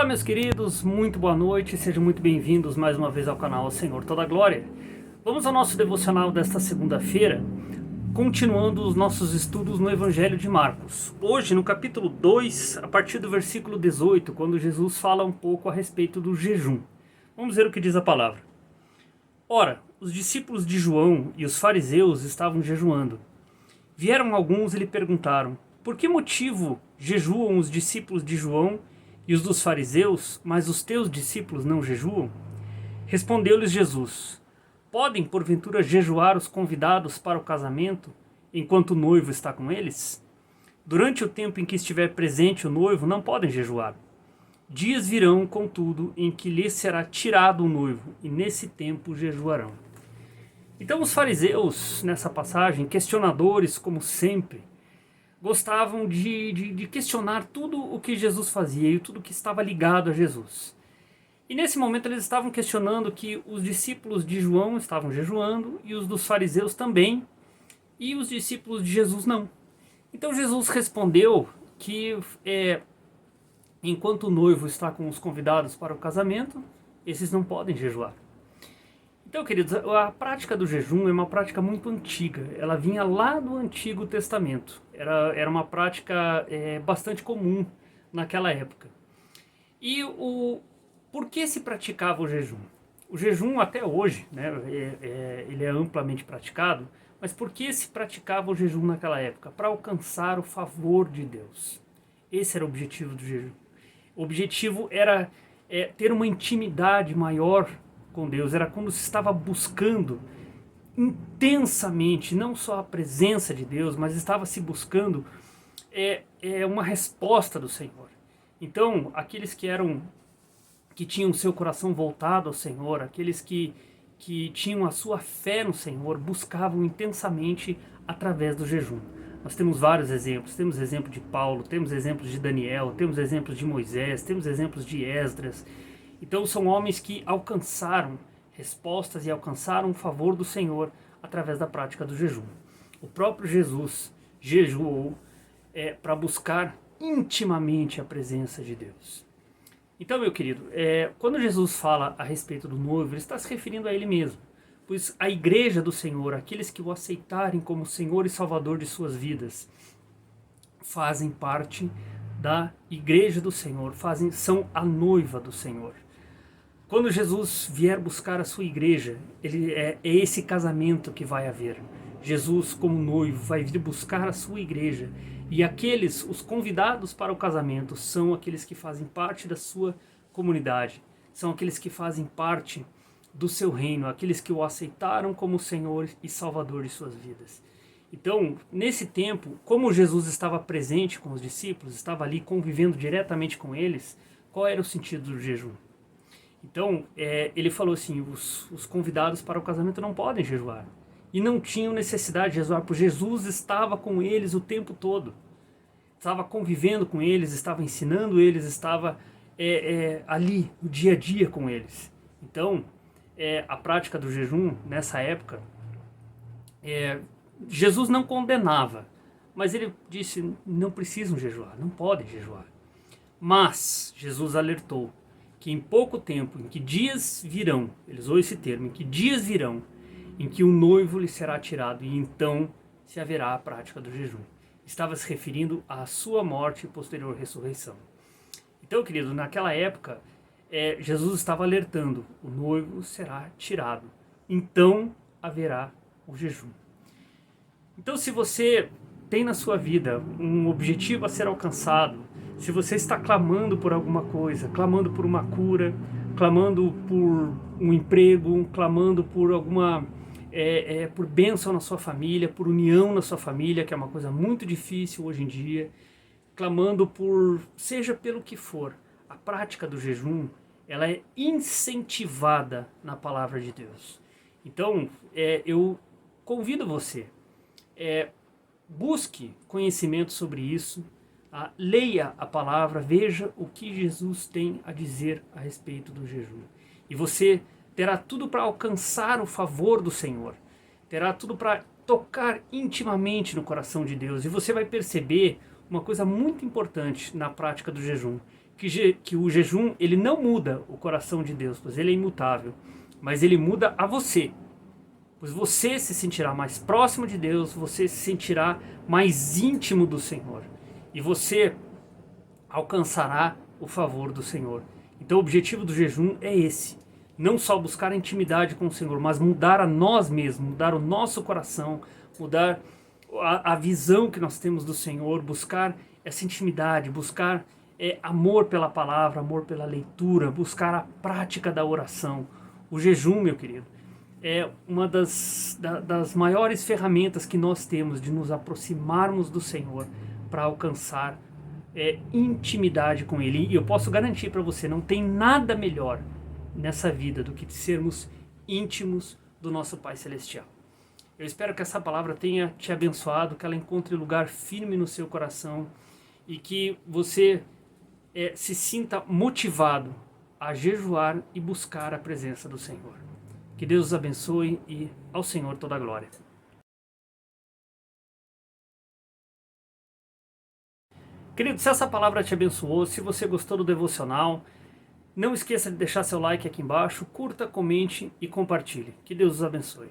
Olá, meus queridos, muito boa noite, sejam muito bem-vindos mais uma vez ao canal Senhor Toda Glória. Vamos ao nosso devocional desta segunda-feira, continuando os nossos estudos no Evangelho de Marcos. Hoje, no capítulo 2, a partir do versículo 18, quando Jesus fala um pouco a respeito do jejum. Vamos ver o que diz a palavra. Ora, os discípulos de João e os fariseus estavam jejuando. Vieram alguns e lhe perguntaram: por que motivo jejuam os discípulos de João e os dos fariseus, mas os teus discípulos não jejuam? Respondeu-lhes Jesus: podem porventura jejuar os convidados para o casamento, enquanto o noivo está com eles? Durante o tempo em que estiver presente o noivo, não podem jejuar. Dias virão, contudo, em que lhes será tirado o noivo, e nesse tempo jejuarão. Então os fariseus, nessa passagem, questionadores como sempre, gostavam de questionar tudo o que Jesus fazia e tudo que estava ligado a Jesus. E nesse momento eles estavam questionando que os discípulos de João estavam jejuando e os dos fariseus também, e os discípulos de Jesus não. Então Jesus respondeu que enquanto o noivo está com os convidados para o casamento, esses não podem jejuar. Então, queridos, a prática do jejum é uma prática muito antiga. Ela vinha lá do Antigo Testamento. Era uma prática bastante comum naquela época. E por que se praticava o jejum? O jejum até hoje, né, ele é amplamente praticado, mas por que se praticava o jejum naquela época? Para alcançar o favor de Deus. Esse era o objetivo do jejum. O objetivo era ter uma intimidade maior com Deus, era quando se estava buscando intensamente, não só a presença de Deus, mas estava se buscando uma resposta do Senhor. Então, aqueles que tinham seu coração voltado ao Senhor, aqueles que tinham a sua fé no Senhor, buscavam intensamente através do jejum. Nós temos vários exemplos, temos exemplo de Paulo, temos exemplos de Daniel, temos exemplos de Moisés, temos exemplos de Esdras. Então são homens que alcançaram respostas e alcançaram o favor do Senhor através da prática do jejum. O próprio Jesus jejuou para buscar intimamente a presença de Deus. Então, meu querido, quando Jesus fala a respeito do noivo, ele está se referindo a ele mesmo. Pois a igreja do Senhor, aqueles que o aceitarem como Senhor e Salvador de suas vidas, fazem parte da igreja do Senhor, são a noiva do Senhor. Quando Jesus vier buscar a sua igreja, é esse casamento que vai haver. Jesus, como noivo, vai vir buscar a sua igreja. E os convidados para o casamento, são aqueles que fazem parte da sua comunidade. São aqueles que fazem parte do seu reino, aqueles que o aceitaram como Senhor e Salvador de suas vidas. Então, nesse tempo, como Jesus estava presente com os discípulos, estava ali convivendo diretamente com eles, qual era o sentido do jejum? Então, ele falou assim, os convidados para o casamento não podem jejuar. E não tinham necessidade de jejuar, porque Jesus estava com eles o tempo todo. Estava convivendo com eles, estava ensinando eles, estava ali, no dia a dia com eles. Então, a prática do jejum, nessa época, Jesus não condenava, mas ele disse, não precisam jejuar, não podem jejuar. Mas Jesus alertou que em pouco tempo, em que dias virão, ele usou esse termo, em que dias virão, em que o noivo lhe será tirado, e então se haverá a prática do jejum. Estava se referindo à sua morte e posterior ressurreição. Então, querido, naquela época, Jesus estava alertando, o noivo será tirado, então haverá o jejum. Então, se você tem na sua vida um objetivo a ser alcançado, se você está clamando por alguma coisa, clamando por uma cura, clamando por um emprego, clamando por por bênção na sua família, por união na sua família, que é uma coisa muito difícil hoje em dia, clamando seja pelo que for, a prática do jejum, ela é incentivada na palavra de Deus. Então, eu convido você, busque conhecimento sobre isso, leia a palavra, veja o que Jesus tem a dizer a respeito do jejum. E você terá tudo para alcançar o favor do Senhor, terá tudo para tocar intimamente no coração de Deus. E você vai perceber uma coisa muito importante na prática do jejum, que o jejum ele não muda o coração de Deus, pois ele é imutável, mas ele muda a você. Pois você se sentirá mais próximo de Deus, você se sentirá mais íntimo do Senhor. E você alcançará o favor do Senhor. Então o objetivo do jejum é esse. Não só buscar a intimidade com o Senhor, mas mudar a nós mesmos, mudar o nosso coração, mudar a visão que nós temos do Senhor, buscar essa intimidade, buscar amor pela palavra, amor pela leitura, buscar a prática da oração. O jejum, meu querido, é uma das maiores ferramentas que nós temos de nos aproximarmos do Senhor para alcançar intimidade com Ele. E eu posso garantir para você, não tem nada melhor nessa vida do que sermos íntimos do nosso Pai Celestial. Eu espero que essa palavra tenha te abençoado, que ela encontre lugar firme no seu coração e que você se sinta motivado a jejuar e buscar a presença do Senhor. Que Deus os abençoe e ao Senhor toda a glória. Querido, se essa palavra te abençoou, se você gostou do devocional, não esqueça de deixar seu like aqui embaixo, curta, comente e compartilhe. Que Deus os abençoe.